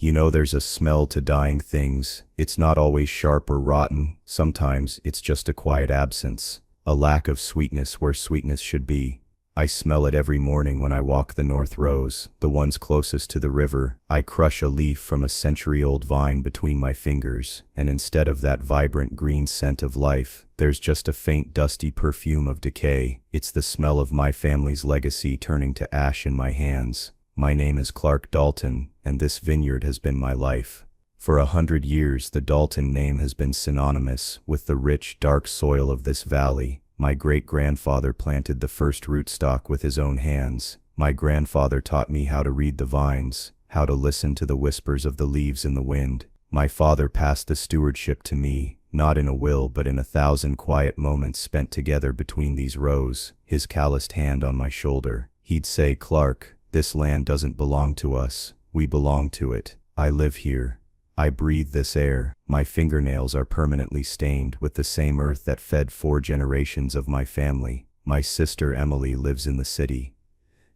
You know, there's a smell to dying things. It's not always sharp or rotten. Sometimes it's just a quiet absence, a lack of sweetness where sweetness should be. I smell it every morning when I walk the north rows, the ones closest to the river. I crush a leaf from a century-old vine between my fingers, and instead of that vibrant green scent of life, there's just a faint dusty perfume of decay. It's the smell of my family's legacy turning to ash in my hands. My name is Clark Dalton, and this vineyard has been my life. For 100 years, the Dalton name has been synonymous with the rich, dark soil of this valley. My great-grandfather planted the first rootstock with his own hands. My grandfather taught me how to read the vines, how to listen to the whispers of the leaves in the wind. My father passed the stewardship to me, not in a will but in 1,000 quiet moments spent together between these rows, his calloused hand on my shoulder. He'd say, "Clark, this land doesn't belong to us, we belong to it. I live here. I breathe this air. My fingernails are permanently stained with the same earth that fed 4 generations of my family." My sister Emily lives in the city.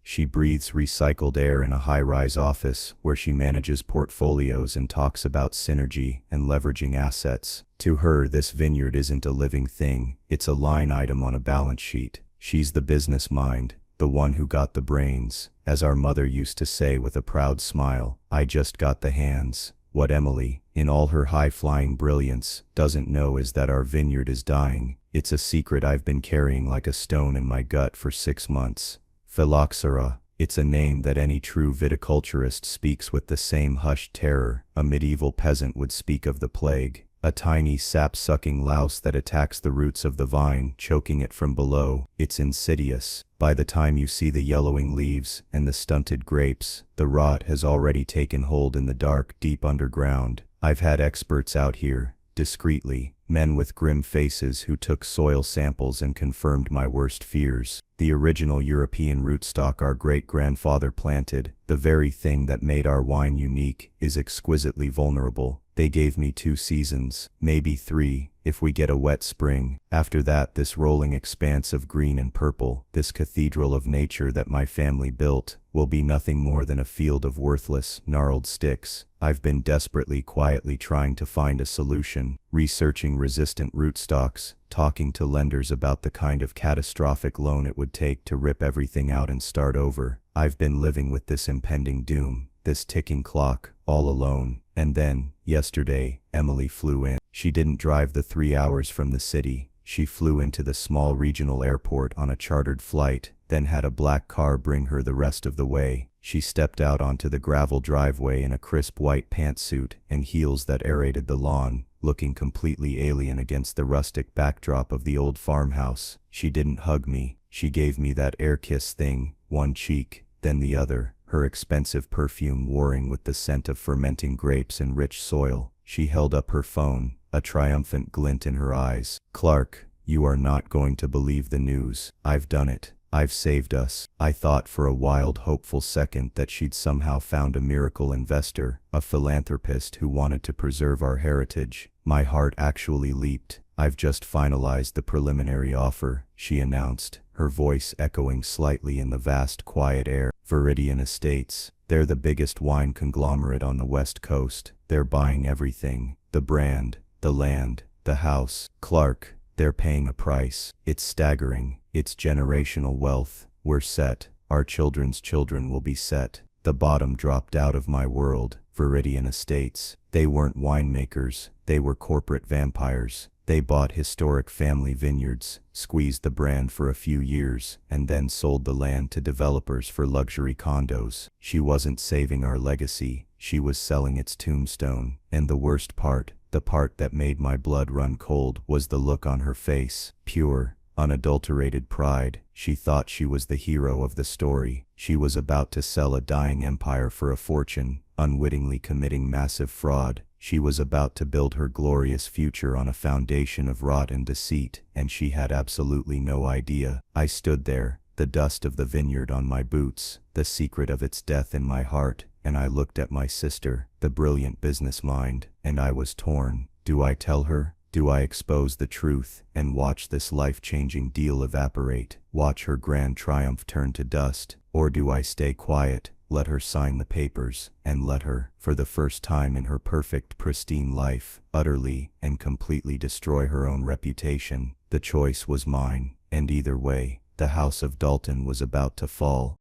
She breathes recycled air in a high-rise office where she manages portfolios and talks about synergy and leveraging assets. To her, this vineyard isn't a living thing, it's a line item on a balance sheet. She's the business mind, the one who got the brains. As our mother used to say with a proud smile, "I just got the hands." What Emily, in all her high-flying brilliance, doesn't know is that our vineyard is dying. It's a secret I've been carrying like a stone in my gut for 6 months. Phylloxera. It's a name that any true viticulturist speaks with the same hushed terror a medieval peasant would speak of the plague. A tiny sap-sucking louse that attacks the roots of the vine, choking it from below. It's insidious. By the time you see the yellowing leaves and the stunted grapes, the rot has already taken hold in the dark, deep underground. I've had experts out here, discreetly, men with grim faces who took soil samples and confirmed my worst fears. The original European rootstock our great-grandfather planted, the very thing that made our wine unique, is exquisitely vulnerable. They gave me 2 seasons, maybe 3, if we get a wet spring. After that, this rolling expanse of green and purple, this cathedral of nature that my family built, will be nothing more than a field of worthless, gnarled sticks. I've been desperately, quietly trying to find a solution, researching resistant rootstocks, talking to lenders about the kind of catastrophic loan it would take to rip everything out and start over. I've been living with this impending doom, this ticking clock, all alone. And then, yesterday, Emily flew in. She didn't drive the 3 hours from the city. She flew into the small regional airport on a chartered flight, then had a black car bring her the rest of the way. She stepped out onto the gravel driveway in a crisp white pantsuit and heels that aerated the lawn, looking completely alien against the rustic backdrop of the old farmhouse. She didn't hug me. She gave me that air kiss thing, one cheek, then the other, her expensive perfume warring with the scent of fermenting grapes and rich soil. She held up her phone, a triumphant glint in her eyes. "Clark, you are not going to believe the news. I've done it. I've saved us." I thought for a wild, hopeful second that she'd somehow found a miracle investor, a philanthropist who wanted to preserve our heritage. My heart actually leaped. "I've just finalized the preliminary offer," she announced, her voice echoing slightly in the vast, quiet air. "Veridian Estates. They're the biggest wine conglomerate on the West Coast. They're buying everything. The brand, the land, the house. Clark, they're paying a price. It's staggering. It's generational wealth. We're set. Our children's children will be set." The bottom dropped out of my world. Veridian Estates. They weren't winemakers. They were corporate vampires. They bought historic family vineyards, squeezed the brand for a few years, and then sold the land to developers for luxury condos. She wasn't saving our legacy, she was selling its tombstone. And the worst part, the part that made my blood run cold, was the look on her face. Pure, unadulterated pride. She thought she was the hero of the story. She was about to sell a dying empire for a fortune, unwittingly committing massive fraud. She was about to build her glorious future on a foundation of rot and deceit, and she had absolutely no idea. I stood there, the dust of the vineyard on my boots, the secret of its death in my heart, and I looked at my sister, the brilliant business mind, and I was torn. Do I tell her? Do I expose the truth and watch this life-changing deal evaporate, watch her grand triumph turn to dust? Or do I stay quiet, let her sign the papers, and let her, for the first time in her perfect, pristine life, utterly and completely destroy her own reputation. The choice was mine, and either way, the house of Dalton was about to fall.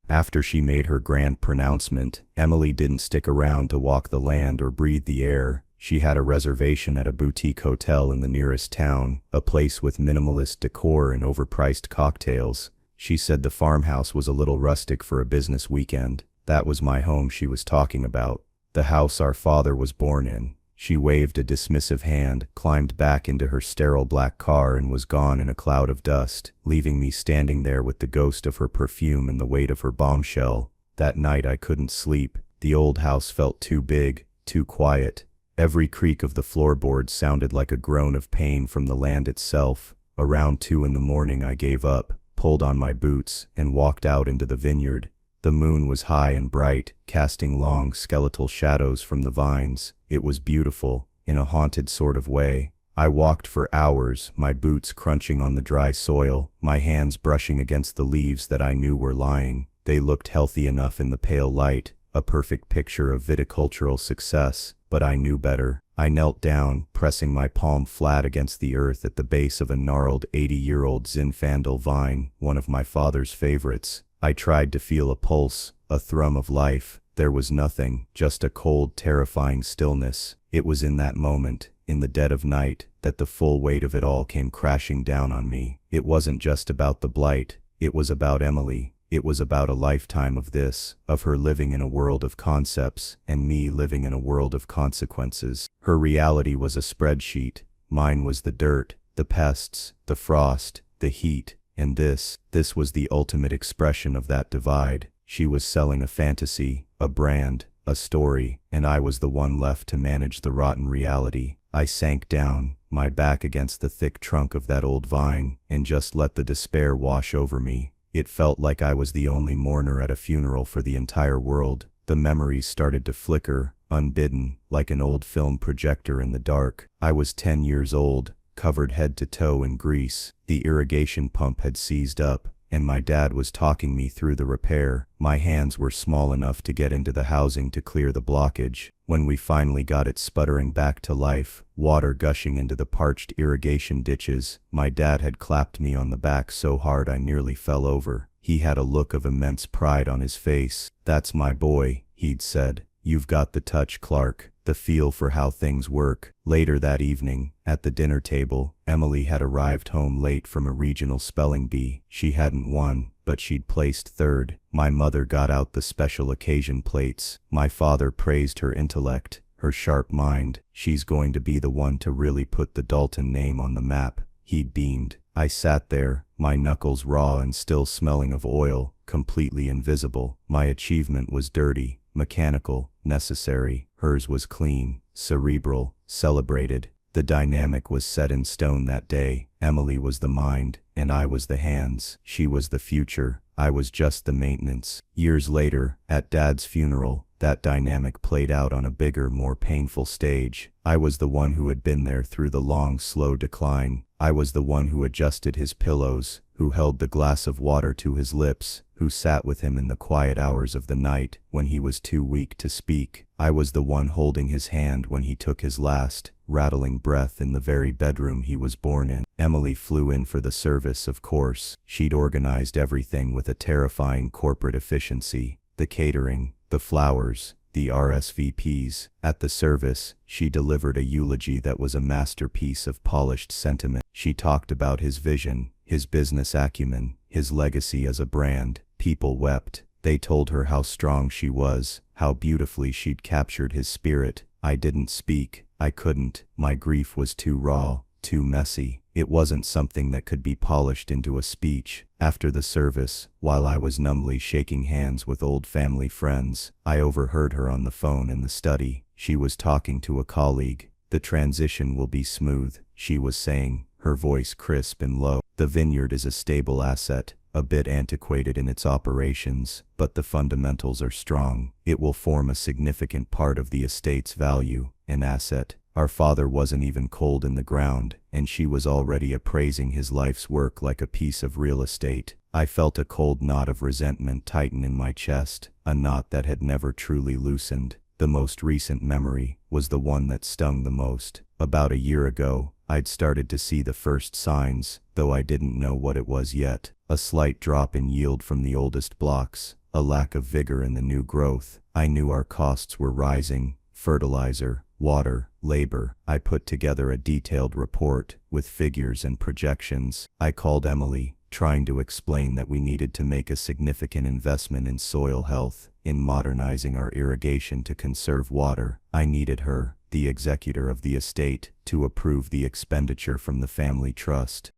After she made her grand pronouncement, Emily didn't stick around to walk the land or breathe the air. She had a reservation at a boutique hotel in the nearest town, a place with minimalist decor and overpriced cocktails. She said the farmhouse was a little rustic for a business weekend. That was my home she was talking about. The house our father was born in. She waved a dismissive hand, climbed back into her sterile black car and was gone in a cloud of dust, leaving me standing there with the ghost of her perfume and the weight of her bombshell. That night I couldn't sleep. The old house felt too big, too quiet. Every creak of the floorboards sounded like a groan of pain from the land itself. Around 2 in the morning I gave up, pulled on my boots, and walked out into the vineyard. The moon was high and bright, casting long skeletal shadows from the vines. It was beautiful, in a haunted sort of way. I walked for hours, my boots crunching on the dry soil, my hands brushing against the leaves that I knew were lying. They looked healthy enough in the pale light, a perfect picture of viticultural success. But I knew better. I knelt down, pressing my palm flat against the earth at the base of a gnarled 80-year-old Zinfandel vine, one of my father's favorites. I tried to feel a pulse, a thrum of life. There was nothing, just a cold, terrifying stillness. It was in that moment, in the dead of night, that the full weight of it all came crashing down on me. It wasn't just about the blight. It was about Emily. It was about a lifetime of this, of her living in a world of concepts, and me living in a world of consequences. Her reality was a spreadsheet. Mine was the dirt, the pests, the frost, the heat, and this was the ultimate expression of that divide. She was selling a fantasy, a brand, a story, and I was the one left to manage the rotten reality. I sank down, my back against the thick trunk of that old vine, and just let the despair wash over me. It felt like I was the only mourner at a funeral for the entire world. The memories started to flicker, unbidden, like an old film projector in the dark. I was 10 years old, covered head to toe in grease. The irrigation pump had seized up, and my dad was talking me through the repair. My hands were small enough to get into the housing to clear the blockage. When we finally got it sputtering back to life, water gushing into the parched irrigation ditches, my dad had clapped me on the back so hard I nearly fell over. He had a look of immense pride on his face. "That's my boy," he'd said. "You've got the touch, Clark, the feel for how things work." Later that evening, at the dinner table, Emily had arrived home late from a regional spelling bee. She hadn't won, but she'd placed third. My mother got out the special occasion plates. My father praised her intellect, her sharp mind. "She's going to be the one to really put the Dalton name on the map," he beamed. I sat there, my knuckles raw and still smelling of oil, completely invisible. My achievement was dirty, mechanical, necessary. Hers was clean, cerebral, celebrated. The dynamic was set in stone that day. Emily was the mind, and I was the hands. She was the future. I was just the maintenance. Years later, at Dad's funeral, that dynamic played out on a bigger, more painful stage. I was the one who had been there through the long, slow decline. I was the one who adjusted his pillows, who held the glass of water to his lips, who sat with him in the quiet hours of the night when he was too weak to speak. I was the one holding his hand when he took his last, rattling breath in the very bedroom he was born in. Emily flew in for the service, of course. She'd organized everything with a terrifying corporate efficiency. The catering, the flowers, the RSVPs. At the service, she delivered a eulogy that was a masterpiece of polished sentiment. She talked about his vision, his business acumen, his legacy as a brand. People wept. They told her how strong she was, how beautifully she'd captured his spirit. I didn't speak. I couldn't. My grief was too raw, too messy. It wasn't something that could be polished into a speech. After the service, while I was numbly shaking hands with old family friends, I overheard her on the phone in the study. She was talking to a colleague. "The transition will be smooth," she was saying, her voice crisp and low. "The vineyard is a stable asset, a bit antiquated in its operations, but the fundamentals are strong. It will form a significant part of the estate's value. An asset. Our father wasn't even cold in the ground, and she was already appraising his life's work like a piece of real estate. I felt a cold knot of resentment tighten in my chest, a knot that had never truly loosened. The most recent memory was the one that stung the most. About a year ago, I'd started to see the first signs, though I didn't know what it was yet. A slight drop in yield from the oldest blocks, a lack of vigor in the new growth. I knew our costs were rising: fertilizer, water, labor. I put together a detailed report with figures and projections. I called Emily, trying to explain that we needed to make a significant investment in soil health, in modernizing our irrigation to conserve water. I needed her, the executor of the estate, to approve the expenditure from the family trust.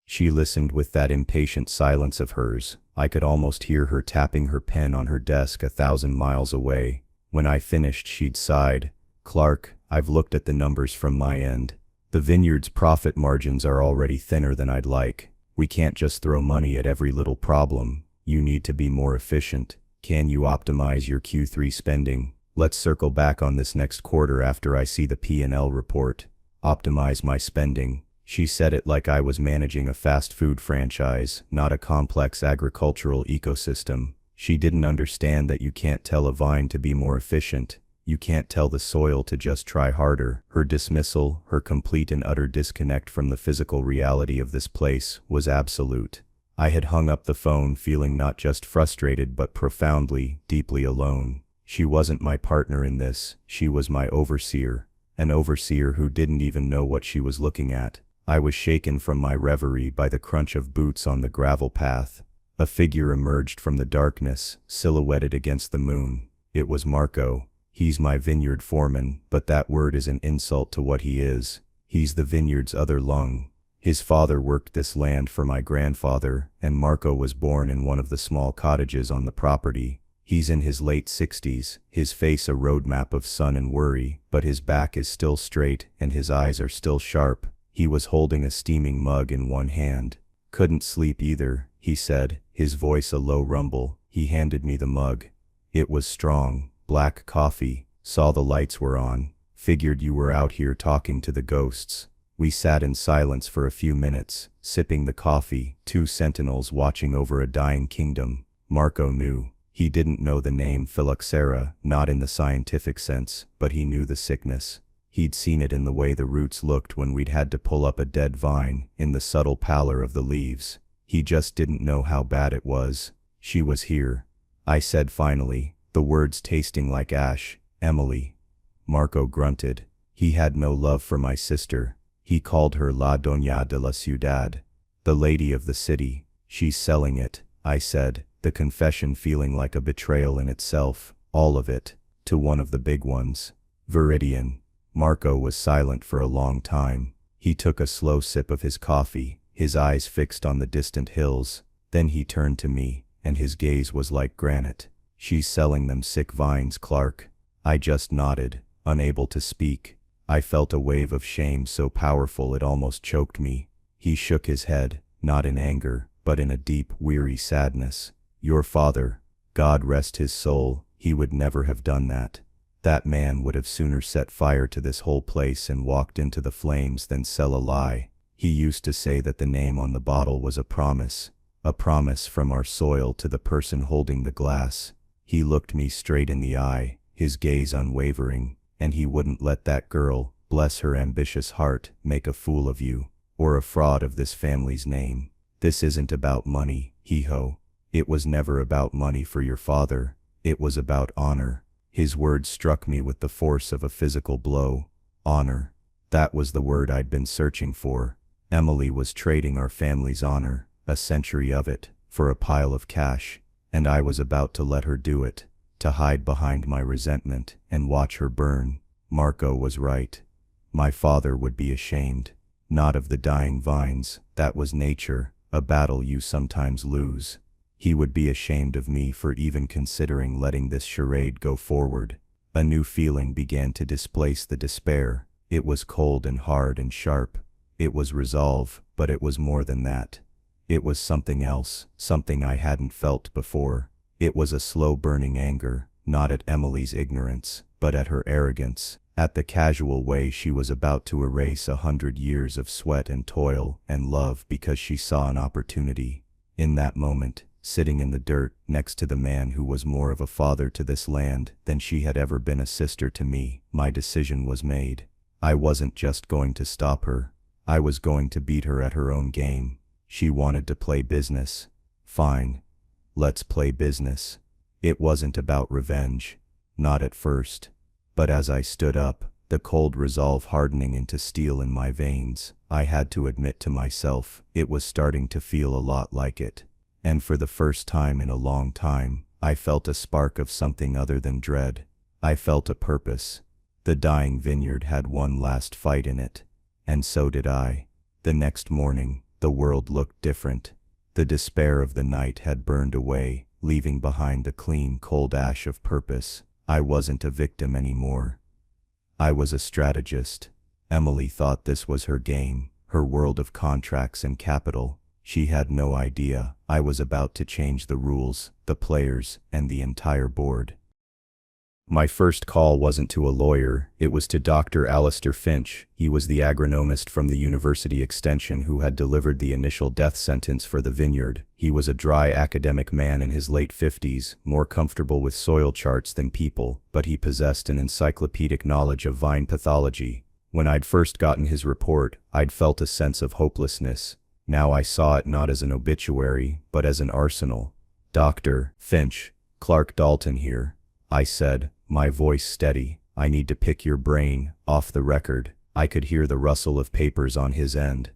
She listened with that impatient silence of hers. I could almost hear her tapping her pen on her desk 1,000 miles away. When I finished, she'd sighed. "Clark, I've looked at the numbers from my end. The vineyard's profit margins are already thinner than I'd like. We can't just throw money at every little problem. You need to be more efficient. Can you optimize your Q3 spending? Let's circle back on this next quarter after I see the P&L report." Optimize my spending. She said it like I was managing a fast food franchise, not a complex agricultural ecosystem. She didn't understand that you can't tell a vine to be more efficient. You can't tell the soil to just try harder. Her dismissal, her complete and utter disconnect from the physical reality of this place, was absolute. I had hung up the phone feeling not just frustrated but profoundly, deeply alone. She wasn't my partner in this, she was my overseer. An overseer who didn't even know what she was looking at. I was shaken from my reverie by the crunch of boots on the gravel path. A figure emerged from the darkness, silhouetted against the moon. It was Marco. He's my vineyard foreman, but that word is an insult to what he is. He's the vineyard's other lung. His father worked this land for my grandfather, and Marco was born in one of the small cottages on the property. He's in his late 60s, his face a roadmap of sun and worry, but his back is still straight and his eyes are still sharp. He was holding a steaming mug in one hand. "Couldn't sleep either," he said, his voice a low rumble. He handed me the mug. It was strong, black coffee. "Saw the lights were on. Figured you were out here talking to the ghosts." We sat in silence for a few minutes, sipping the coffee, two sentinels watching over a dying kingdom. Marco knew. He didn't know the name phylloxera, not in the scientific sense, but he knew the sickness. He'd seen it in the way the roots looked when we'd had to pull up a dead vine, in the subtle pallor of the leaves. He just didn't know how bad it was. "She was here," I said finally, the words tasting like ash. "Emily." Marco grunted. He had no love for my sister. He called her La Doña de la Ciudad, the lady of the city. "She's selling it," I said, the confession feeling like a betrayal in itself, all of it, to one of the big ones. "Veridian." Marco was silent for a long time. He took a slow sip of his coffee, his eyes fixed on the distant hills. Then he turned to me, and his gaze was like granite. "She's selling them sick vines, Clark." I just nodded, unable to speak. I felt a wave of shame so powerful it almost choked me. He shook his head, not in anger, but in a deep, weary sadness. "Your father, God rest his soul, he would never have done that. That man would have sooner set fire to this whole place and walked into the flames than sell a lie. He used to say that the name on the bottle was a promise from our soil to the person holding the glass. He looked me straight in the eye, his gaze unwavering, and he wouldn't let that girl, bless her ambitious heart, make a fool of you, or a fraud of this family's name. This isn't about money, hee-ho. It was never about money for your father. It was about honor." His words struck me with the force of a physical blow. Honor. That was the word I'd been searching for. Emily was trading our family's honor, a century of it, for a pile of cash, and I was about to let her do it, to hide behind my resentment and watch her burn. Marco was right. My father would be ashamed. Not of the dying vines, that was nature, a battle you sometimes lose. He would be ashamed of me for even considering letting this charade go forward. A new feeling began to displace the despair. It was cold and hard and sharp. It was resolve, but it was more than that. It was something else, something I hadn't felt before. It was a slow burning anger, not at Emily's ignorance, but at her arrogance, At the casual way she was about to erase 100 years of sweat and toil and love because she saw an opportunity. In that moment, sitting in the dirt next to the man who was more of a father to this land than she had ever been a sister to me, my decision was made. I wasn't just going to stop her. I was going to beat her at her own game. She wanted to play business. Fine. Let's play business. It wasn't about revenge. Not at first. But as I stood up, the cold resolve hardening into steel in my veins, I had to admit to myself it was starting to feel a lot like it. And for the first time in a long time, I felt a spark of something other than dread. I felt a purpose. The dying vineyard had one last fight in it. And so did I. The next morning, the world looked different. The despair of the night had burned away, leaving behind the clean, cold ash of purpose. I wasn't a victim anymore. I was a strategist. Emily thought this was her game, her world of contracts and capital. She had no idea I was about to change the rules, the players, and the entire board. My first call wasn't to a lawyer, it was to Dr. Alistair Finch. He was the agronomist from the University Extension who had delivered the initial death sentence for the vineyard. He was a dry academic man in his late 50s, more comfortable with soil charts than people, but he possessed an encyclopedic knowledge of vine pathology. When I'd first gotten his report, I'd felt a sense of hopelessness. Now I saw it not as an obituary, but as an arsenal. Dr. Finch, Clark Dalton here, I said, my voice steady. I need to pick your brain, off the record. I could hear the rustle of papers on his end.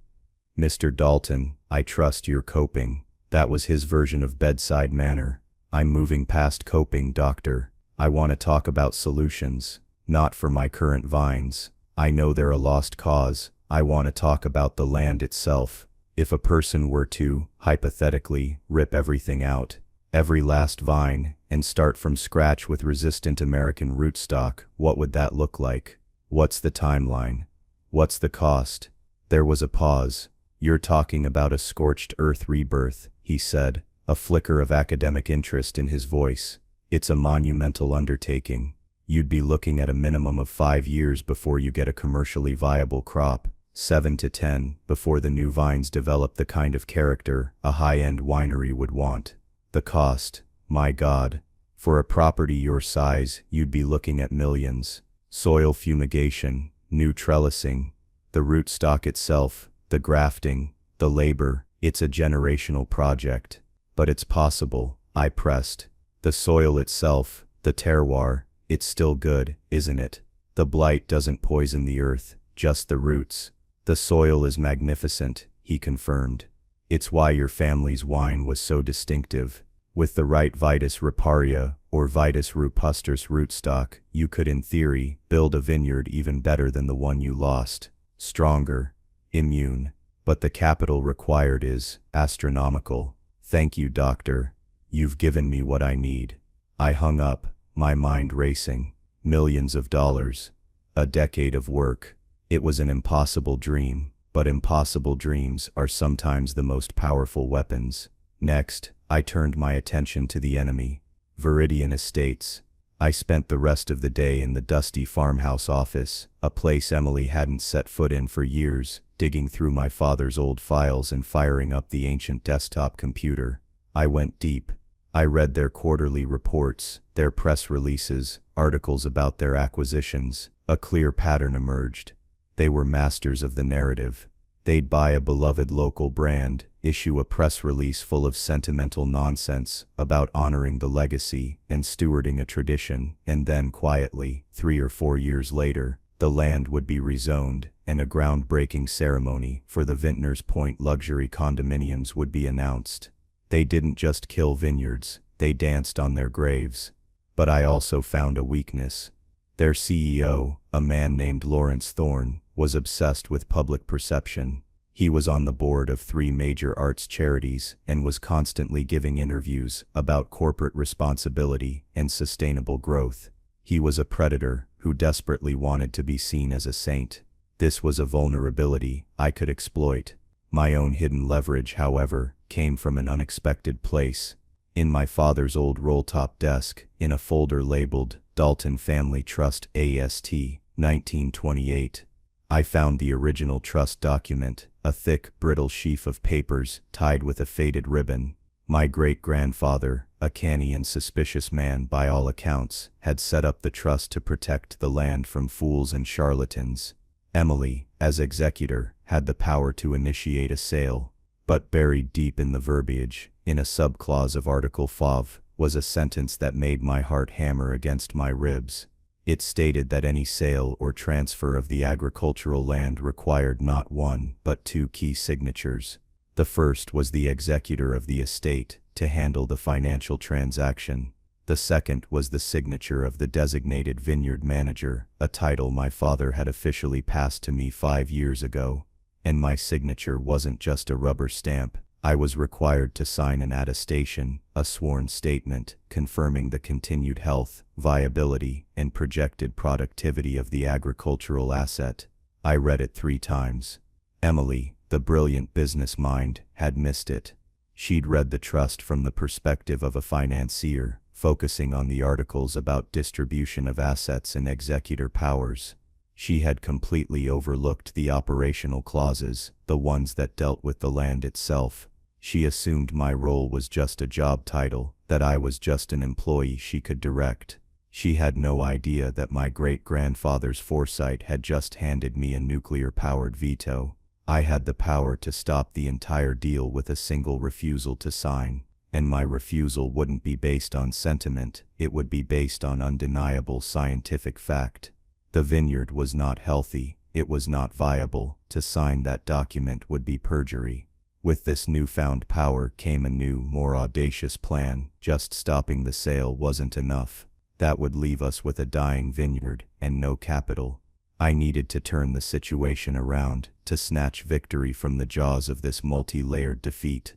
Mr. Dalton, I trust you're coping. That was his version of bedside manner. I'm moving past coping, doctor. I want to talk about solutions, not for my current vines. I know they're a lost cause. I want to talk about the land itself. If a person were to, hypothetically, rip everything out, every last vine, and start from scratch with resistant American rootstock, what would that look like? What's the timeline? What's the cost? There was a pause. You're talking about a scorched earth rebirth, he said, a flicker of academic interest in his voice. It's a monumental undertaking. You'd be looking at a minimum of 5 years before you get a commercially viable crop, 7 to 10 before the new vines develop the kind of character a high-end winery would want. The cost, my God. For a property your size, you'd be looking at millions. Soil fumigation, new trellising, the rootstock itself, the grafting, the labor. It's a generational project. But it's possible, I pressed. The soil itself, the terroir, it's still good, isn't it? The blight doesn't poison the earth, just the roots. The soil is magnificent, he confirmed. It's why your family's wine was so distinctive. With the right Vitis riparia, or Vitis rupustris rootstock, you could in theory build a vineyard even better than the one you lost. Stronger, immune. But the capital required is astronomical. Thank you, doctor. You've given me what I need. I hung up, my mind racing. Millions of dollars. A decade of work. It was an impossible dream, but impossible dreams are sometimes the most powerful weapons. Next, I turned my attention to the enemy, Veridian Estates. I spent the rest of the day in the dusty farmhouse office, a place Emily hadn't set foot in for years, digging through my father's old files and firing up the ancient desktop computer. I went deep. I read their quarterly reports, their press releases, articles about their acquisitions. A clear pattern emerged. They were masters of the narrative. They'd buy a beloved local brand, issue a press release full of sentimental nonsense about honoring the legacy and stewarding a tradition, and then quietly, 3 or 4 years later, the land would be rezoned, and a groundbreaking ceremony for the Vintners Point luxury condominiums would be announced. They didn't just kill vineyards, they danced on their graves. But I also found a weakness. Their CEO, a man named Lawrence Thorne, was obsessed with public perception. He was on the board of 3 major arts charities and was constantly giving interviews about corporate responsibility and sustainable growth. He was a predator who desperately wanted to be seen as a saint. This was a vulnerability I could exploit. My own hidden leverage, however, came from an unexpected place. In my father's old roll-top desk, in a folder labeled Dalton Family Trust AST, 1928. I found the original trust document, a thick, brittle sheaf of papers tied with a faded ribbon. My great-grandfather, a canny and suspicious man by all accounts, had set up the trust to protect the land from fools and charlatans. Emily, as executor, had the power to initiate a sale, but buried deep in the verbiage, in a subclause of Article 5, was a sentence that made my heart hammer against my ribs. It stated that any sale or transfer of the agricultural land required not one, but two key signatures. The first was the executor of the estate, to handle the financial transaction. The second was the signature of the designated vineyard manager, a title my father had officially passed to me 5 years ago. And my signature wasn't just a rubber stamp. I was required to sign an attestation, a sworn statement, confirming the continued health, viability, and projected productivity of the agricultural asset. I read it 3 times. Emily, the brilliant business mind, had missed it. She'd read the trust from the perspective of a financier, focusing on the articles about distribution of assets and executor powers. She had completely overlooked the operational clauses, the ones that dealt with the land itself. She assumed my role was just a job title, that I was just an employee she could direct. She had no idea that my great-grandfather's foresight had just handed me a nuclear-powered veto. I had the power to stop the entire deal with a single refusal to sign, and my refusal wouldn't be based on sentiment, it would be based on undeniable scientific fact. The vineyard was not healthy, it was not viable. To sign that document would be perjury. With this newfound power came a new, more audacious plan. Just stopping the sale wasn't enough. That would leave us with a dying vineyard and no capital. I needed to turn the situation around, to snatch victory from the jaws of this multi-layered defeat.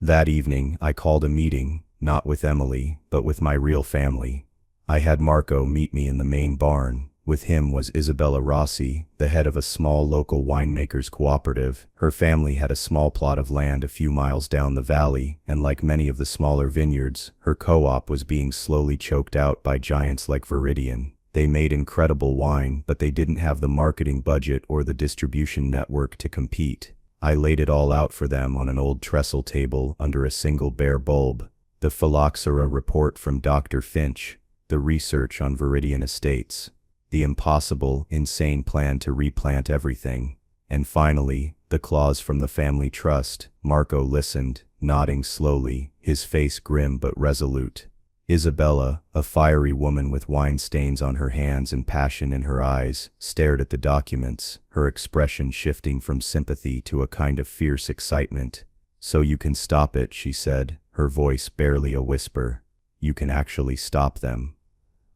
That evening, I called a meeting, not with Emily, but with my real family. I had Marco meet me in the main barn. With him was Isabella Rossi, the head of a small local winemakers cooperative. Her family had a small plot of land a few miles down the valley, and like many of the smaller vineyards, her co-op was being slowly choked out by giants like Veridian. They made incredible wine, but they didn't have the marketing budget or the distribution network to compete. I laid it all out for them on an old trestle table under a single bare bulb. The phylloxera report from Dr. Finch, the research on Veridian Estates, the impossible, insane plan to replant everything, and finally, the clause from the family trust. Marco listened, nodding slowly, his face grim but resolute. Isabella, a fiery woman with wine stains on her hands and passion in her eyes, stared at the documents, her expression shifting from sympathy to a kind of fierce excitement. "So you can stop it," she said, her voice barely a whisper. "You can actually stop them."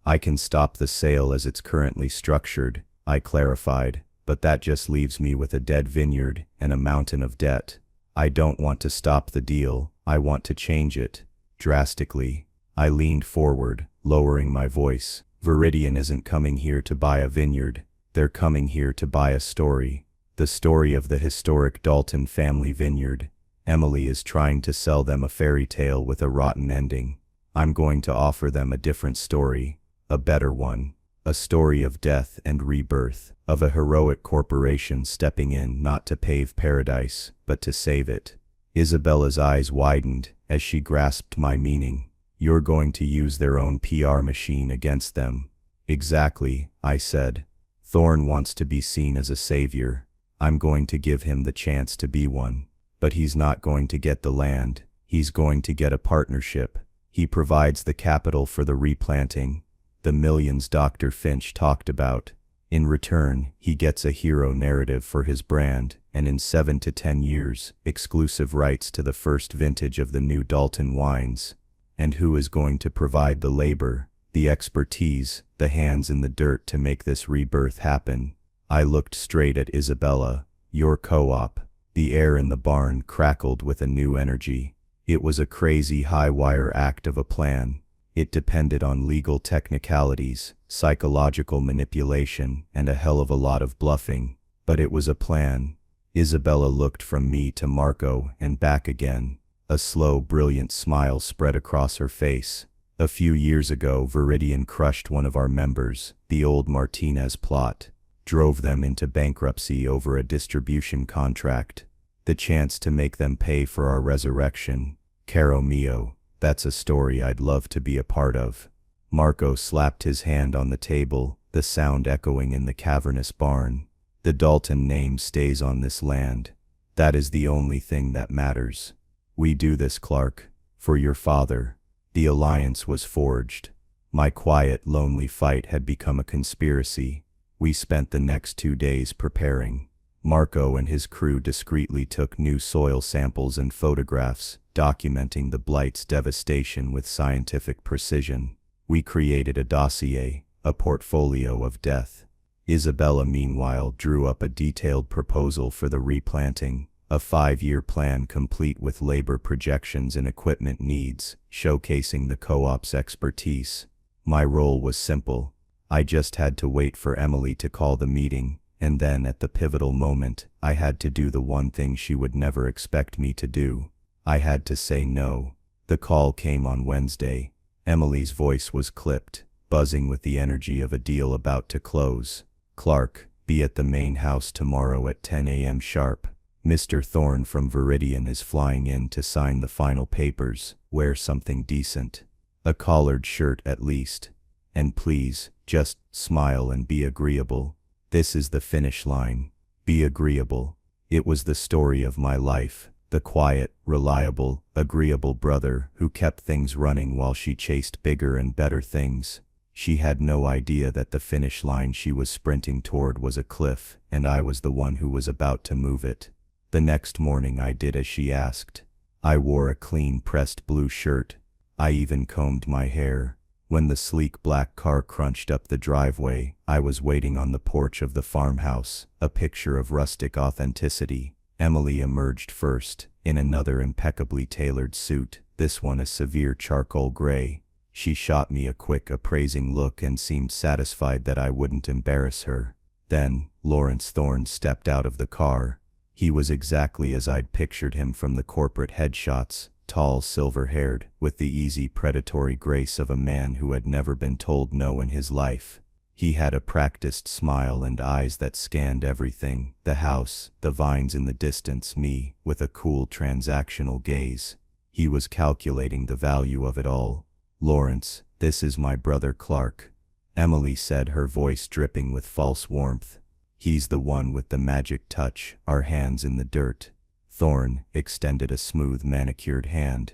"I can stop the sale as it's currently structured," I clarified, "but that just leaves me with a dead vineyard and a mountain of debt. I don't want to stop the deal, I want to change it, drastically." I leaned forward, lowering my voice. "Veridian isn't coming here to buy a vineyard. They're coming here to buy a story. The story of the historic Dalton family vineyard. Emily is trying to sell them a fairy tale with a rotten ending. I'm going to offer them a different story, a better one. A story of death and rebirth, of a heroic corporation stepping in not to pave paradise, but to save it." Isabella's eyes widened as she grasped my meaning. "You're going to use their own PR machine against them." "Exactly," I said. "Thorne wants to be seen as a savior. I'm going to give him the chance to be one. But he's not going to get the land. He's going to get a partnership. He provides the capital for the replanting, the millions Dr. Finch talked about. In return, he gets a hero narrative for his brand, and in 7 to 10 years, exclusive rights to the first vintage of the new Dalton wines. And who is going to provide the labor, the expertise, the hands in the dirt to make this rebirth happen?" I looked straight at Isabella. "Your co-op." The air in the barn crackled with a new energy. It was a crazy high-wire act of a plan. It depended on legal technicalities, psychological manipulation, and a hell of a lot of bluffing. But it was a plan. Isabella looked from me to Marco and back again. A slow, brilliant smile spread across her face. A few years ago, Veridian crushed one of our members. The old Martinez plot drove them into bankruptcy over a distribution contract. The chance to make them pay for our resurrection. Caro mio, that's a story I'd love to be a part of. Marco slapped his hand on the table, the sound echoing in the cavernous barn. The Dalton name stays on this land. That is the only thing that matters. We do this, Clark, for your father. The alliance was forged. My quiet, lonely fight had become a conspiracy. We spent the next 2 days preparing. Marco and his crew discreetly took new soil samples and photographs, documenting the blight's devastation with scientific precision. We created a dossier, a portfolio of death. Isabella, meanwhile, drew up a detailed proposal for the replanting, a 5-year plan complete with labor projections and equipment needs, showcasing the co-op's expertise. My role was simple. I just had to wait for Emily to call the meeting, and then at the pivotal moment, I had to do the one thing she would never expect me to do. I had to say no. The call came on Wednesday. Emily's voice was clipped, buzzing with the energy of a deal about to close. Clark, be at the main house tomorrow at 10 a.m. sharp. Mr. Thorne from Veridian is flying in to sign the final papers. Wear something decent. A collared shirt at least. And please, just smile and be agreeable. This is the finish line. Be agreeable. It was the story of my life. The quiet, reliable, agreeable brother who kept things running while she chased bigger and better things. She had no idea that the finish line she was sprinting toward was a cliff, and I was the one who was about to move it. The next morning I did as she asked. I wore a clean pressed blue shirt. I even combed my hair. When the sleek black car crunched up the driveway, I was waiting on the porch of the farmhouse, a picture of rustic authenticity. Emily emerged first, in another impeccably tailored suit, this one a severe charcoal gray. She shot me a quick, appraising look and seemed satisfied that I wouldn't embarrass her. Then, Lawrence Thorne stepped out of the car. He was exactly as I'd pictured him from the corporate headshots, tall, silver-haired, with the easy, predatory grace of a man who had never been told no in his life. He had a practiced smile and eyes that scanned everything, the house, the vines in the distance, me, with a cool, transactional gaze. He was calculating the value of it all. Lawrence, this is my brother Clark, Emily said, her voice dripping with false warmth. He's the one with the magic touch, our hands in the dirt. Thorne extended a smooth, manicured hand.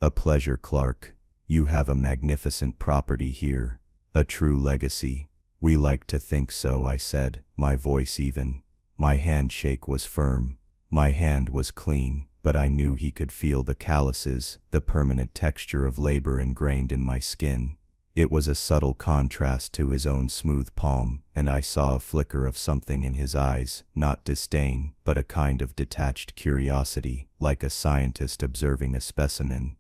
A pleasure, Clark. You have a magnificent property here. A true legacy. We like to think so, I said, my voice even. My handshake was firm. My hand was clean, but I knew he could feel the calluses, the permanent texture of labor ingrained in my skin. It was a subtle contrast to his own smooth palm, and I saw a flicker of something in his eyes, not disdain, but a kind of detached curiosity, like a scientist observing a specimen.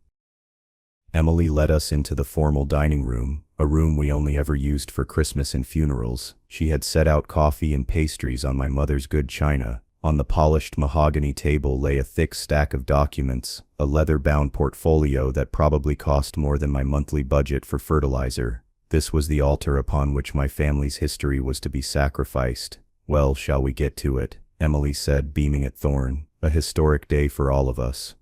Emily led us into the formal dining room, a room we only ever used for Christmas and funerals. She had set out coffee and pastries on my mother's good china. On the polished mahogany table lay a thick stack of documents, a leather-bound portfolio that probably cost more than my monthly budget for fertilizer. This was the altar upon which my family's history was to be sacrificed. Well, shall we get to it? Emily said, beaming at Thorne. A historic day for all of us.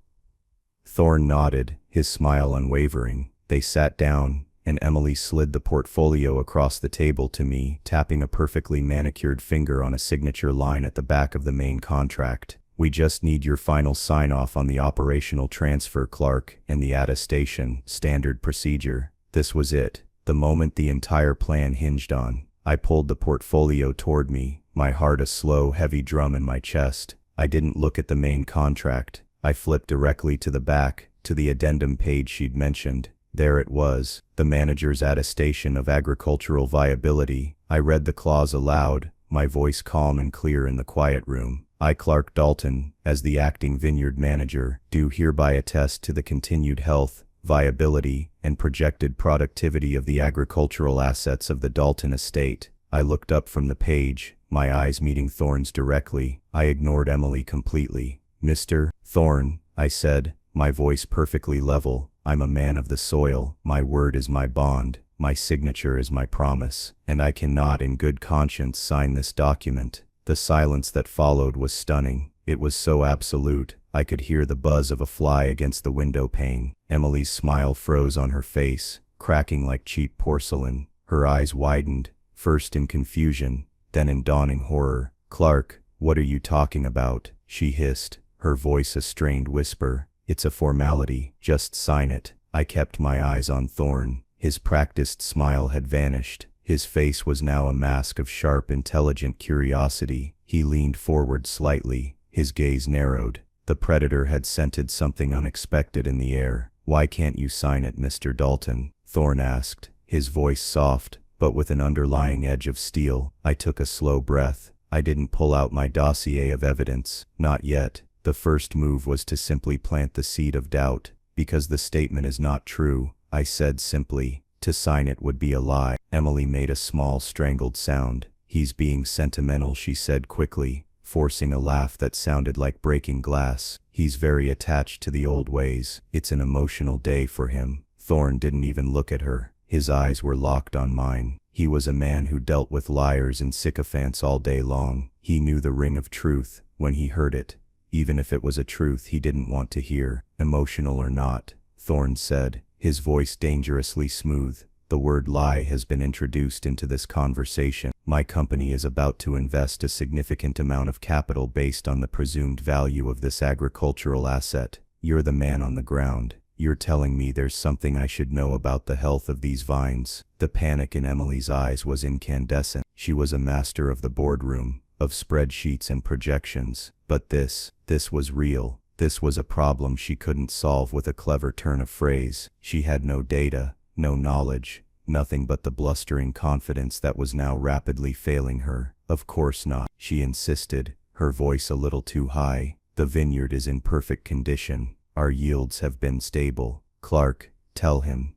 Thorne nodded, his smile unwavering. They sat down, and Emily slid the portfolio across the table to me, tapping a perfectly manicured finger on a signature line at the back of the main contract. We just need your final sign-off on the operational transfer, Clark, and the attestation, standard procedure. This was it, the moment the entire plan hinged on. I pulled the portfolio toward me, my heart a slow, heavy drum in my chest. I didn't look at the main contract. I flipped directly to the back, to the addendum page she'd mentioned. There it was, the manager's attestation of agricultural viability. I read the clause aloud, my voice calm and clear in the quiet room. I, Clark Dalton, as the acting vineyard manager, do hereby attest to the continued health, viability, and projected productivity of the agricultural assets of the Dalton estate. I looked up from the page, my eyes meeting Thorne's directly. I ignored Emily completely. Mr. Thorne, I said, my voice perfectly level. I'm a man of the soil, my word is my bond, my signature is my promise, and I cannot in good conscience sign this document. The silence that followed was stunning. It was so absolute, I could hear the buzz of a fly against the window pane. Emily's smile froze on her face, cracking like cheap porcelain. Her eyes widened, first in confusion, then in dawning horror. "Clark, what are you talking about?" she hissed, her voice a strained whisper. "It's a formality, just sign it." I kept my eyes on Thorne. His practiced smile had vanished. His face was now a mask of sharp, intelligent curiosity. He leaned forward slightly, his gaze narrowed. The predator had scented something unexpected in the air. "Why can't you sign it, Mr. Dalton?" Thorne asked, his voice soft, but with an underlying edge of steel. I took a slow breath. I didn't pull out my dossier of evidence, not yet. The first move was to simply plant the seed of doubt. "Because the statement is not true," I said simply. "To sign it would be a lie." Emily made a small strangled sound. "He's being sentimental," she said quickly, forcing a laugh that sounded like breaking glass. "He's very attached to the old ways. It's an emotional day for him." Thorne didn't even look at her. His eyes were locked on mine. He was a man who dealt with liars and sycophants all day long. He knew the ring of truth when he heard it, even if it was a truth he didn't want to hear. "Emotional or not," Thorne said, his voice dangerously smooth, "the word lie has been introduced into this conversation. My company is about to invest a significant amount of capital based on the presumed value of this agricultural asset. You're the man on the ground. You're telling me there's something I should know about the health of these vines." The panic in Emily's eyes was incandescent. She was a master of the boardroom, of spreadsheets and projections. But this was real. This was a problem she couldn't solve with a clever turn of phrase. She had no data, no knowledge, nothing but the blustering confidence that was now rapidly failing her. "Of course not," she insisted, her voice a little too high. "The vineyard is in perfect condition. Our yields have been stable. Clark, tell him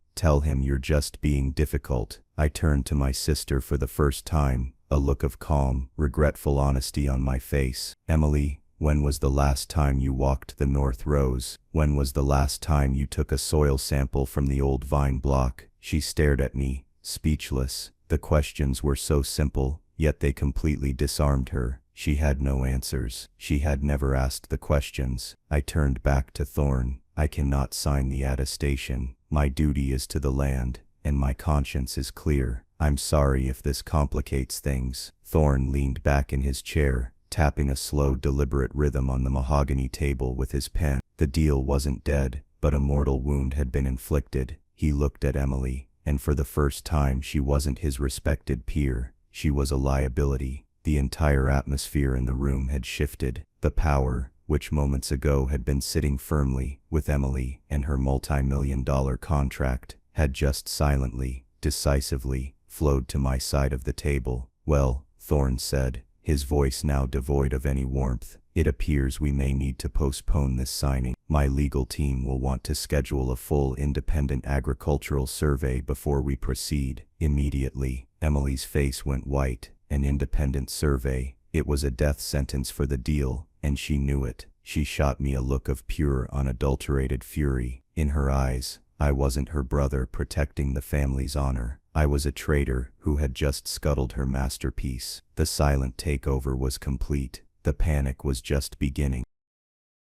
you're just being difficult." I turned to my sister for the first time, a look of calm, regretful honesty on my face. "Emily, when was the last time you walked the North Rows? When was the last time you took a soil sample from the old vine block?" She stared at me, speechless. The questions were so simple, yet they completely disarmed her. She had no answers. She had never asked the questions. I turned back to Thorne. "I cannot sign the attestation. My duty is to the land, and my conscience is clear. I'm sorry if this complicates things." Thorne leaned back in his chair, tapping a slow, deliberate rhythm on the mahogany table with his pen. The deal wasn't dead, but a mortal wound had been inflicted. He looked at Emily, and for the first time she wasn't his respected peer. She was a liability. The entire atmosphere in the room had shifted. The power, which moments ago had been sitting firmly with Emily and her multi-million-dollar contract, had just silently, decisively, flowed to my side of the table. "Well," Thorne said, his voice now devoid of any warmth, "it appears we may need to postpone this signing. My legal team will want to schedule a full independent agricultural survey before we proceed." Immediately, Emily's face went white. An independent survey. It was a death sentence for the deal, and she knew it. She shot me a look of pure, unadulterated fury. In her eyes, I wasn't her brother protecting the family's honor. I was a traitor who had just scuttled her masterpiece. The silent takeover was complete. The panic was just beginning.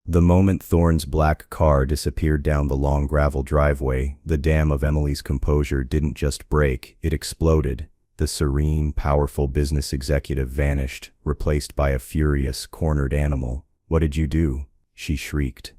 The moment Thorne's black car disappeared down the long gravel driveway, the dam of Emily's composure didn't just break, it exploded. The serene, powerful business executive vanished, replaced by a furious, cornered animal. "What did you do?" she shrieked,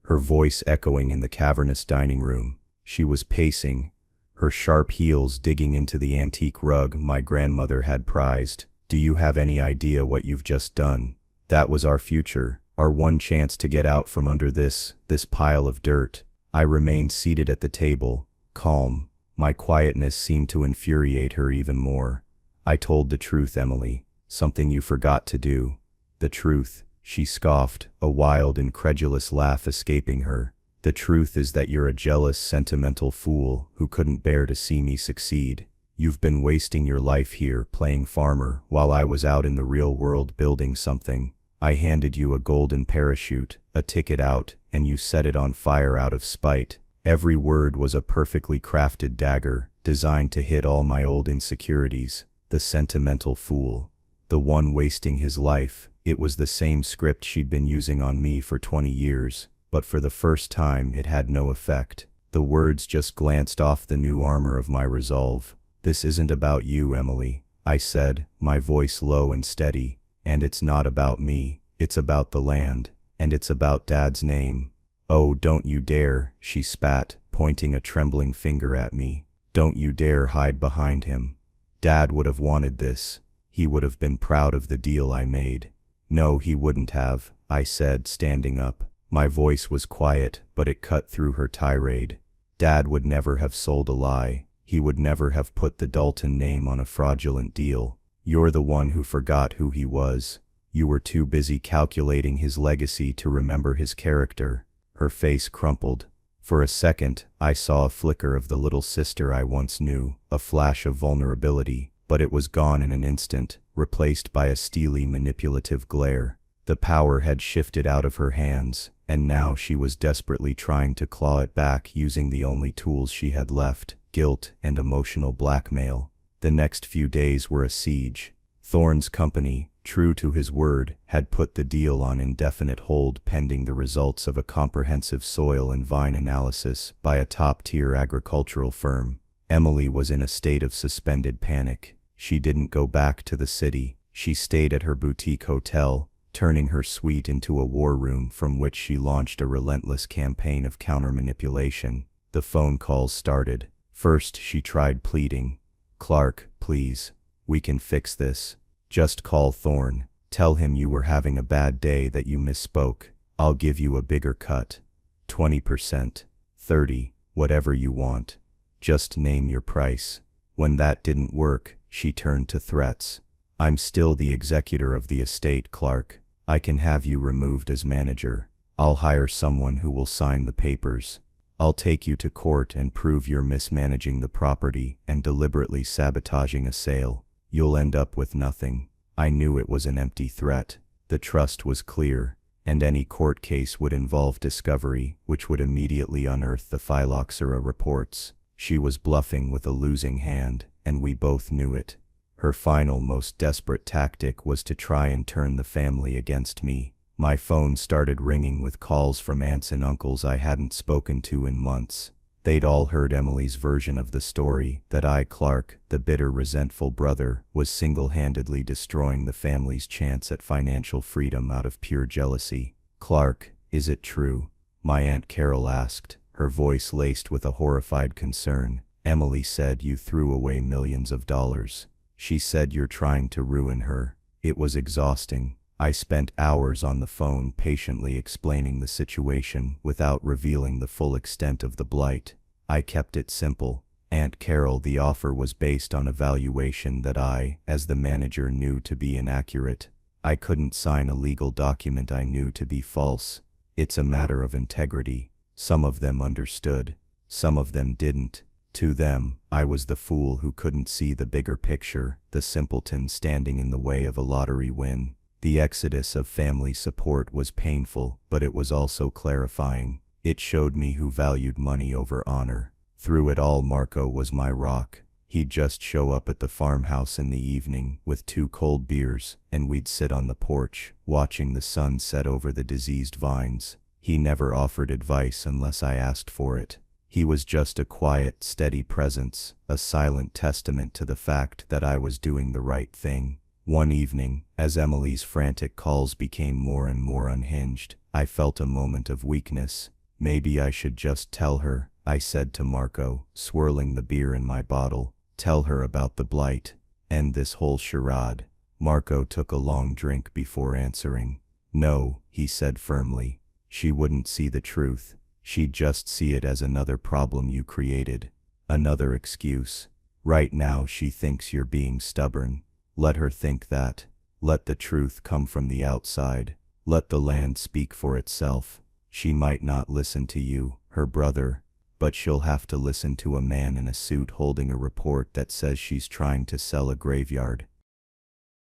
her voice echoing in the cavernous dining room. She was pacing, her sharp heels digging into the antique rug my grandmother had prized. "Do you have any idea what you've just done? That was our future, our one chance to get out from under this pile of dirt." I remained seated at the table, calm. My quietness seemed to infuriate her even more. "I told the truth, Emily. Something you forgot to do." "The truth," she scoffed, a wild, incredulous laugh escaping her. "The truth is that you're a jealous, sentimental fool who couldn't bear to see me succeed. You've been wasting your life here playing farmer while I was out in the real world building something. I handed you a golden parachute, a ticket out, and you set it on fire out of spite. Every word was a perfectly crafted dagger, designed to hit all my old insecurities. The sentimental fool. The one wasting his life. It was the same script she'd been using on me for 20 years, but for the first time it had no effect. The words just glanced off the new armor of my resolve. "This isn't about you, Emily," I said, my voice low and steady. "And it's not about me. It's about the land. And it's about Dad's name." "Oh, don't you dare," she spat, pointing a trembling finger at me. "Don't you dare hide behind him. Dad would have wanted this. He would have been proud of the deal I made." "No, he wouldn't have," I said, standing up. My voice was quiet, but it cut through her tirade. "Dad would never have sold a lie. He would never have put the Dalton name on a fraudulent deal. You're the one who forgot who he was. You were too busy calculating his legacy to remember his character." Her face crumpled. For a second, I saw a flicker of the little sister I once knew, a flash of vulnerability, but it was gone in an instant, replaced by a steely, manipulative glare. The power had shifted out of her hands, and now she was desperately trying to claw it back using the only tools she had left: guilt and emotional blackmail. The next few days were a siege. Thorne's company, true to his word, had put the deal on indefinite hold pending the results of a comprehensive soil and vine analysis by a top-tier agricultural firm. Emily was in a state of suspended panic. She didn't go back to the city. She stayed at her boutique hotel, turning her suite into a war room from which she launched a relentless campaign of counter-manipulation. The phone calls started. First she tried pleading. "Clark, please. We can fix this. Just call Thorne. Tell him you were having a bad day, that you misspoke. I'll give you a bigger cut. 20%, 30, whatever you want. Just name your price." When that didn't work, she turned to threats. "I'm still the executor of the estate, Clark. I can have you removed as manager. I'll hire someone who will sign the papers. I'll take you to court and prove you're mismanaging the property and deliberately sabotaging a sale. You'll end up with nothing." I knew it was an empty threat. The trust was clear, and any court case would involve discovery, which would immediately unearth the phylloxera reports. She was bluffing with a losing hand, and we both knew it. Her final, most desperate tactic was to try and turn the family against me. My phone started ringing with calls from aunts and uncles I hadn't spoken to in months. They'd all heard Emily's version of the story, that I, Clark, the bitter, resentful brother, was single-handedly destroying the family's chance at financial freedom out of pure jealousy. "Clark, is it true?" my Aunt Carol asked, her voice laced with a horrified concern. "Emily said you threw away millions of dollars. She said you're trying to ruin her." It was exhausting. I spent hours on the phone patiently explaining the situation without revealing the full extent of the blight. I kept it simple. "Aunt Carol, the offer was based on a valuation that I, as the manager, knew to be inaccurate. I couldn't sign a legal document I knew to be false. It's a matter of integrity." Some of them understood. Some of them didn't. To them, I was the fool who couldn't see the bigger picture, the simpleton standing in the way of a lottery win. The exodus of family support was painful, but it was also clarifying. It showed me who valued money over honor. Through it all, Marco was my rock. He'd just show up at the farmhouse in the evening with 2 cold beers, and we'd sit on the porch, watching the sun set over the diseased vines. He never offered advice unless I asked for it. He was just a quiet, steady presence, a silent testament to the fact that I was doing the right thing. One evening, as Emily's frantic calls became more and more unhinged, I felt a moment of weakness. "Maybe I should just tell her," I said to Marco, swirling the beer in my bottle. "Tell her about the blight. End this whole charade." Marco took a long drink before answering. "No," he said firmly. "She wouldn't see the truth. She'd just see it as another problem you created. Another excuse. Right now she thinks you're being stubborn. Let her think that. Let the truth come from the outside. Let the land speak for itself. She might not listen to you, her brother, but she'll have to listen to a man in a suit holding a report that says she's trying to sell a graveyard."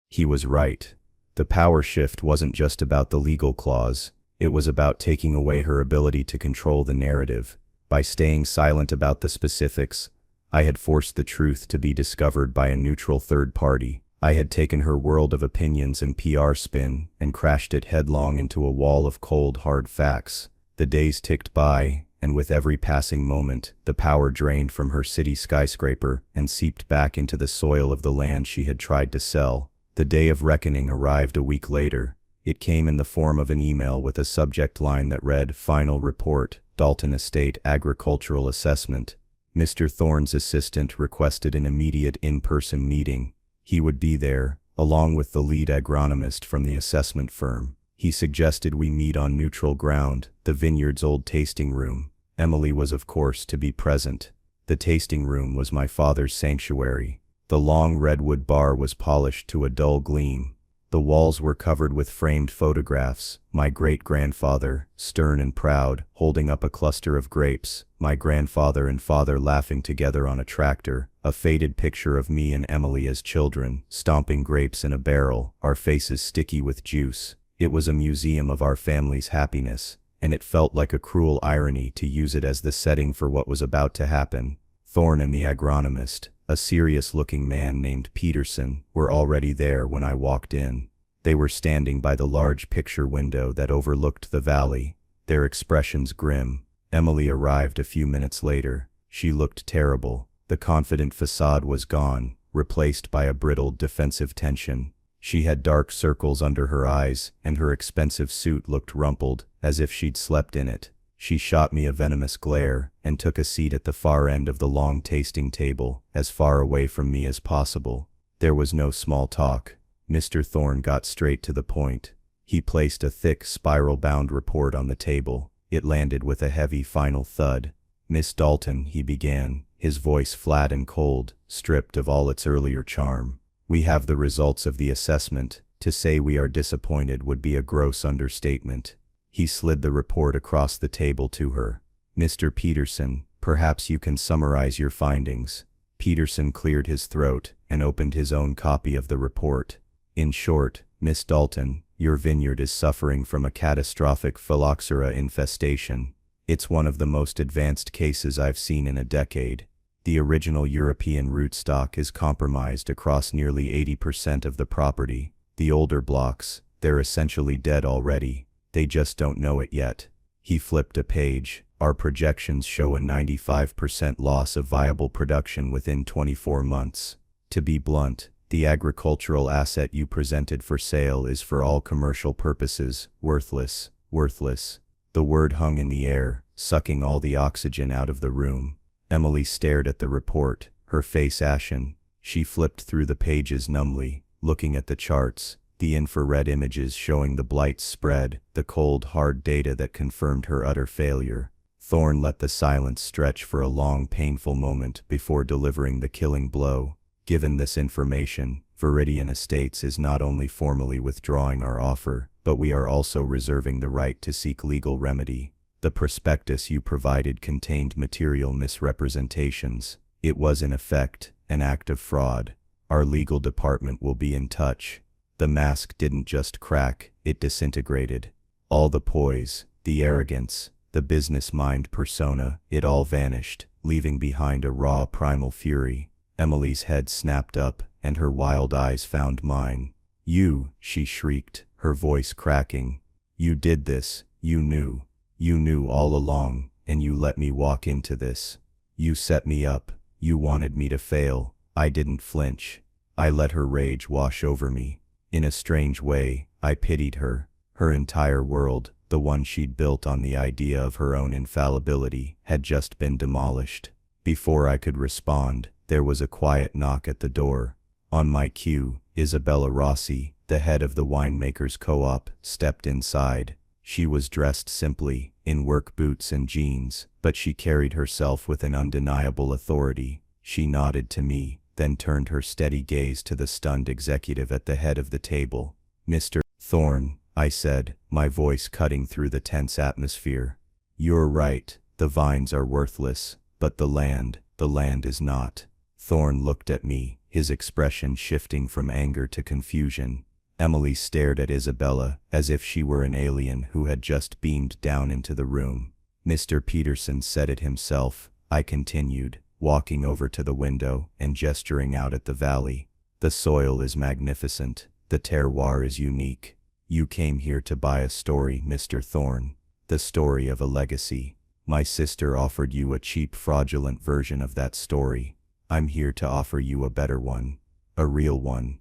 He was right. The power shift wasn't just about the legal clause. It was about taking away her ability to control the narrative. By staying silent about the specifics, I had forced the truth to be discovered by a neutral third party. I had taken her world of opinions and PR spin and crashed it headlong into a wall of cold, hard facts. The days ticked by, and with every passing moment, the power drained from her city skyscraper and seeped back into the soil of the land she had tried to sell. The day of reckoning arrived a week later. It came in the form of an email with a subject line that read, "Final Report, Dalton Estate Agricultural Assessment." Mr. Thorne's assistant requested an immediate in-person meeting. He would be there, along with the lead agronomist from the assessment firm. He suggested we meet on neutral ground, the Vineyard's old tasting room. Emily was of course to be present. The tasting room was my father's sanctuary. The long redwood bar was polished to a dull gleam. The walls were covered with framed photographs, my great-grandfather, stern and proud, holding up a cluster of grapes, my grandfather and father laughing together on a tractor, a faded picture of me and Emily as children, stomping grapes in a barrel, our faces sticky with juice. It was a museum of our family's happiness, and it felt like a cruel irony to use it as the setting for what was about to happen. Thorne and the agronomist, a serious-looking man named Peterson, were already there when I walked in. They were standing by the large picture window that overlooked the valley, their expressions grim. Emily arrived a few minutes later. She looked terrible. The confident facade was gone, replaced by a brittle, defensive tension. She had dark circles under her eyes, and her expensive suit looked rumpled, as if she'd slept in it. She shot me a venomous glare, and took a seat at the far end of the long tasting table, as far away from me as possible. There was no small talk. Mr. Thorne got straight to the point. He placed a thick, spiral-bound report on the table. It landed with a heavy final thud. "Miss Dalton," he began, his voice flat and cold, stripped of all its earlier charm. "We have the results of the assessment. To say we are disappointed would be a gross understatement." He slid the report across the table to her. "Mr. Peterson, perhaps you can summarize your findings." Peterson cleared his throat and opened his own copy of the report. "In short, Miss Dalton, your vineyard is suffering from a catastrophic phylloxera infestation. It's one of the most advanced cases I've seen in a decade. The original European rootstock is compromised across nearly 80% of the property. The older blocks, they're essentially dead already. They just don't know it yet." He flipped a page. "Our projections show a 95% loss of viable production within 24 months. To be blunt, the agricultural asset you presented for sale is for all commercial purposes worthless, worthless." The word hung in the air, sucking all the oxygen out of the room. Emily stared at the report, her face ashen. She flipped through the pages numbly, looking at the charts, the infrared images showing the blight spread, the cold, hard data that confirmed her utter failure. Thorne let the silence stretch for a long, painful moment before delivering the killing blow. "Given this information, Veridian Estates is not only formally withdrawing our offer, but we are also reserving the right to seek legal remedy. The prospectus you provided contained material misrepresentations. It was in effect an act of fraud. Our legal department will be in touch." The mask didn't just crack, it disintegrated. All the poise, the arrogance, the business mind persona, it all vanished, leaving behind a raw primal fury. Emily's head snapped up, and her wild eyes found mine. "You," she shrieked, her voice cracking. "You did this, you knew. You knew all along, and you let me walk into this. You set me up, you wanted me to fail." I didn't flinch. I let her rage wash over me. In a strange way, I pitied her. Her entire world, the one she'd built on the idea of her own infallibility, had just been demolished. Before I could respond, there was a quiet knock at the door. On my cue, Isabella Rossi, the head of the winemakers co-op, stepped inside. She was dressed simply, in work boots and jeans, but she carried herself with an undeniable authority. She nodded to me, then turned her steady gaze to the stunned executive at the head of the table. "Mr. Thorne," I said, my voice cutting through the tense atmosphere. "You're right, the vines are worthless, but the land is not." Thorne looked at me, his expression shifting from anger to confusion. Emily stared at Isabella, as if she were an alien who had just beamed down into the room. Mr. Peterson said it himself, I continued, walking over to the window and gesturing out at the valley. The soil is magnificent. The terroir is unique. You came here to buy a story, Mr. Thorne. The story of a legacy. My sister offered you a cheap, fraudulent version of that story. I'm here to offer you a better one. A real one.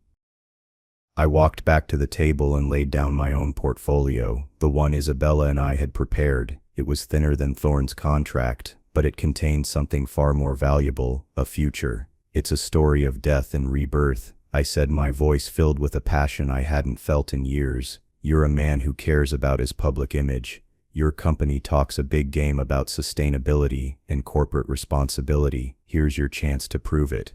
I walked back to the table and laid down my own portfolio, the one Isabella and I had prepared. It was thinner than Thorne's contract, but it contained something far more valuable, a future. It's a story of death and rebirth, I said, my voice filled with a passion I hadn't felt in years. You're a man who cares about his public image. Your company talks a big game about sustainability and corporate responsibility. Here's your chance to prove it.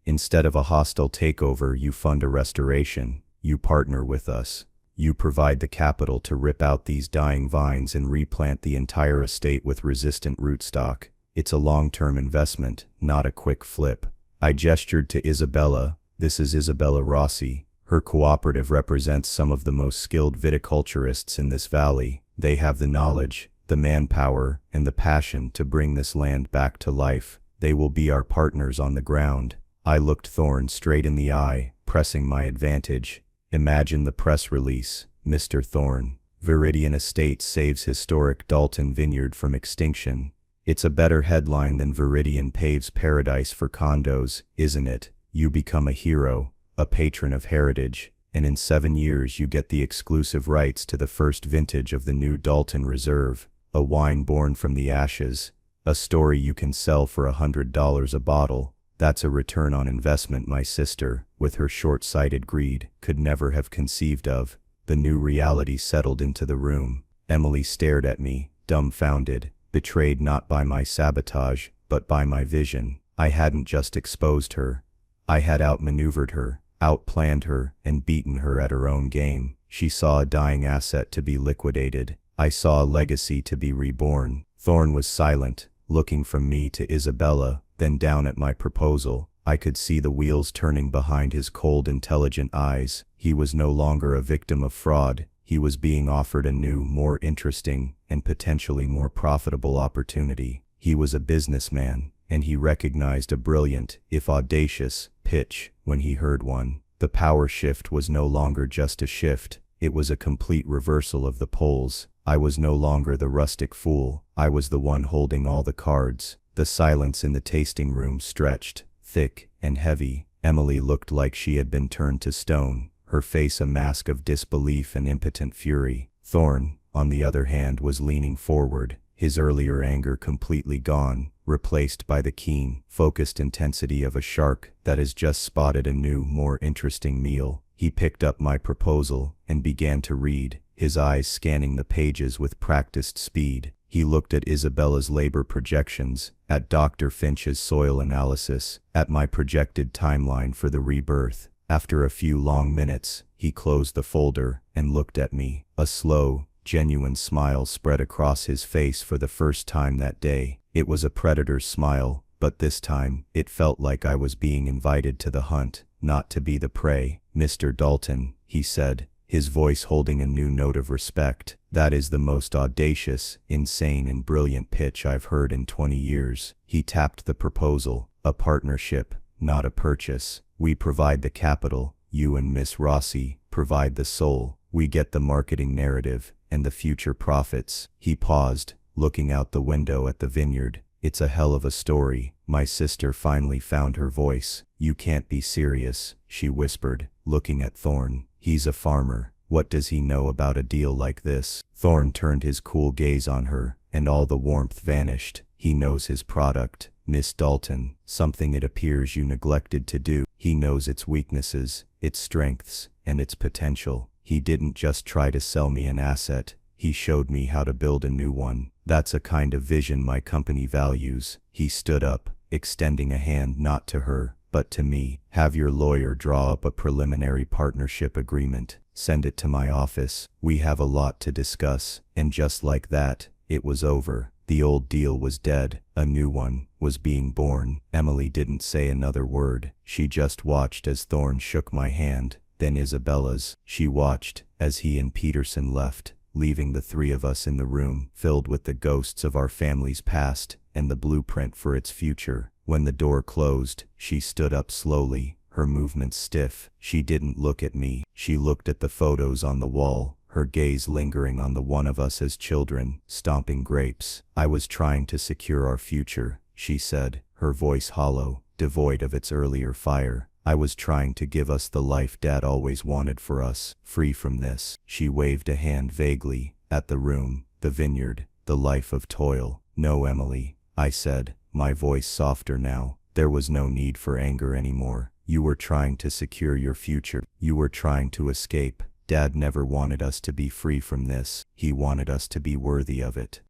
Instead of a hostile takeover, you fund a restoration. You partner with us. You provide the capital to rip out these dying vines and replant the entire estate with resistant rootstock. It's a long-term investment, not a quick flip. I gestured to Isabella. This is Isabella Rossi. Her cooperative represents some of the most skilled viticulturists in this valley. They have the knowledge, the manpower, and the passion to bring this land back to life. They will be our partners on the ground. I looked Thorne straight in the eye, pressing my advantage. Imagine the press release, Mr. Thorne. Veridian Estates saves historic Dalton Vineyard from extinction. It's a better headline than Veridian paves paradise for condos, isn't it? You become a hero, a patron of heritage, and in 7 years you get the exclusive rights to the first vintage of the new Dalton Reserve, a wine born from the ashes, a story you can sell for $100 a bottle. That's a return on investment my sister, with her short-sighted greed, could never have conceived of. The new reality settled into the room. Emily stared at me, dumbfounded, betrayed not by my sabotage, but by my vision. I hadn't just exposed her. I had outmaneuvered her, outplanned her, and beaten her at her own game. She saw a dying asset to be liquidated. I saw a legacy to be reborn. Thorne was silent, looking from me to Isabella, then down at my proposal. I could see the wheels turning behind his cold, intelligent eyes. He was no longer a victim of fraud. He was being offered a new, more interesting, and potentially more profitable opportunity. He was a businessman, and he recognized a brilliant, if audacious, pitch when he heard one. The power shift was no longer just a shift. It was a complete reversal of the poles. I was no longer the rustic fool. I was the one holding all the cards. The silence in the tasting room stretched, thick and heavy. Emily looked like she had been turned to stone, her face a mask of disbelief and impotent fury. Thorne, on the other hand, was leaning forward, his earlier anger completely gone, replaced by the keen, focused intensity of a shark that has just spotted a new, more interesting meal. He picked up my proposal and began to read, his eyes scanning the pages with practiced speed. He looked at Isabella's labor projections, at Dr. Finch's soil analysis, at my projected timeline for the rebirth. After a few long minutes, he closed the folder and looked at me. A slow, genuine smile spread across his face for the first time that day. It was a predator's smile, but this time, it felt like I was being invited to the hunt, not to be the prey. Mr. Dalton, he said, his voice holding a new note of respect. That is the most audacious, insane, and brilliant pitch I've heard in 20 years. He tapped the proposal. A partnership, not a purchase. We provide the capital. You and Miss Rossi provide the soul. We get the marketing narrative and the future profits. He paused, looking out the window at the vineyard. It's a hell of a story. My sister finally found her voice. You can't be serious, she whispered, looking at Thorne. He's a farmer. What does he know about a deal like this? Thorne turned his cool gaze on her, and all the warmth vanished. He knows his product, Miss Dalton, something it appears you neglected to do. He knows its weaknesses, its strengths, and its potential. He didn't just try to sell me an asset. He showed me how to build a new one. That's a kind of vision my company values. He stood up, extending a hand not to her, but to me. Have your lawyer draw up a preliminary partnership agreement. Send it to my office. We have a lot to discuss. And just like that, it was over. The old deal was dead. A new one was being born. Emily didn't say another word. She just watched as Thorne shook my hand, then Isabella's. She watched as he and Peterson left, leaving the three of us in the room, filled with the ghosts of our family's past and the blueprint for its future. When the door closed, she stood up slowly, her movements stiff. She didn't look at me. She looked at the photos on the wall, her gaze lingering on the one of us as children, stomping grapes. "I was trying to secure our future," she said, her voice hollow, devoid of its earlier fire. "I was trying to give us the life Dad always wanted for us, free from this." She waved a hand vaguely at the room, the vineyard, the life of toil. "No, Emily," I said, my voice softer now. There was no need for anger anymore. "You were trying to secure your future. You were trying to escape. Dad never wanted us to be free from this. He wanted us to be worthy of it."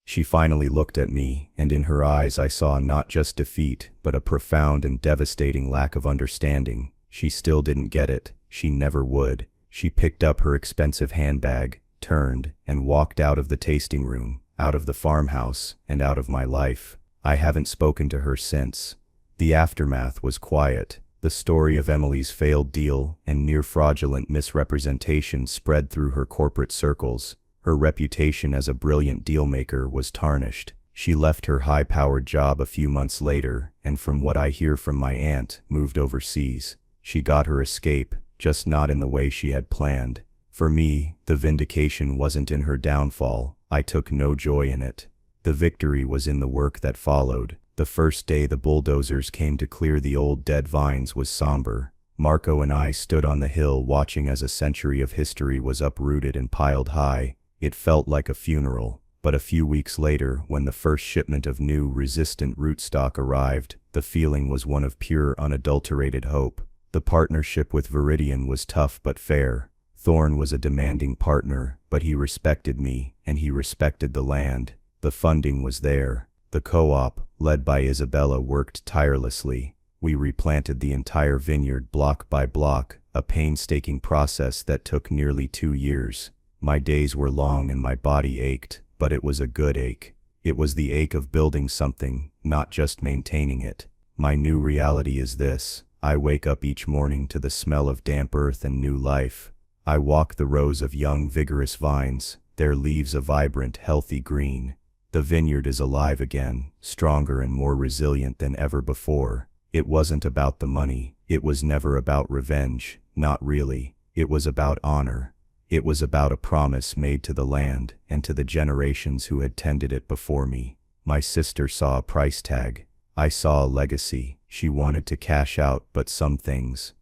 She finally looked at me, and in her eyes I saw not just defeat, but a profound and devastating lack of understanding. She still didn't get it. She never would. She picked up her expensive handbag, turned, and walked out of the tasting room, out of the farmhouse, and out of my life. I haven't spoken to her since. The aftermath was quiet. The story of Emily's failed deal and near-fraudulent misrepresentation spread through her corporate circles. Her reputation as a brilliant dealmaker was tarnished. She left her high-powered job a few months later, and from what I hear from my aunt, moved overseas. She got her escape, just not in the way she had planned. For me, the vindication wasn't in her downfall. I took no joy in it. The victory was in the work that followed. The first day the bulldozers came to clear the old dead vines was somber. Marco and I stood on the hill watching as a century of history was uprooted and piled high. It felt like a funeral. But a few weeks later, when the first shipment of new, resistant rootstock arrived, the feeling was one of pure, unadulterated hope. The partnership with Veridian was tough but fair. Thorne was a demanding partner, but he respected me, and he respected the land. The funding was there. The co-op, led by Isabella, worked tirelessly. We replanted the entire vineyard block by block, a painstaking process that took nearly 2 years. My days were long and my body ached, but it was a good ache. It was the ache of building something, not just maintaining it. My new reality is this. I wake up each morning to the smell of damp earth and new life. I walk the rows of young, vigorous vines, their leaves a vibrant, healthy green. The vineyard is alive again, stronger and more resilient than ever before. It wasn't about the money. It was never about revenge. Not really. It was about honor. It was about a promise made to the land and to the generations who had tended it before me. My sister saw a price tag. I saw a legacy. She wanted to cash out, but some things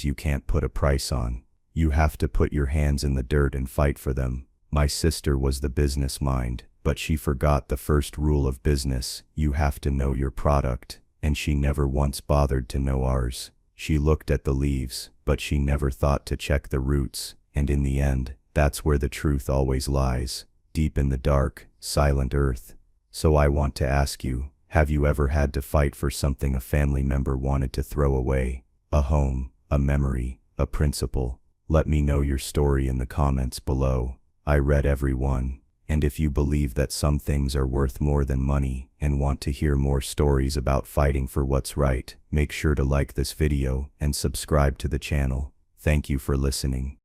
you can't put a price on. You have to put your hands in the dirt and fight for them. My sister was the business mind, but she forgot the first rule of business. You have to know your product, and she never once bothered to know ours. She looked at the leaves, but she never thought to check the roots, and in the end, that's where the truth always lies, deep in the dark, silent earth. So I want to ask you, have you ever had to fight for something a family member wanted to throw away? A home, a memory, a principle? Let me know your story in the comments below. I read every one. And if you believe that some things are worth more than money and want to hear more stories about fighting for what's right, make sure to like this video and subscribe to the channel. Thank you for listening.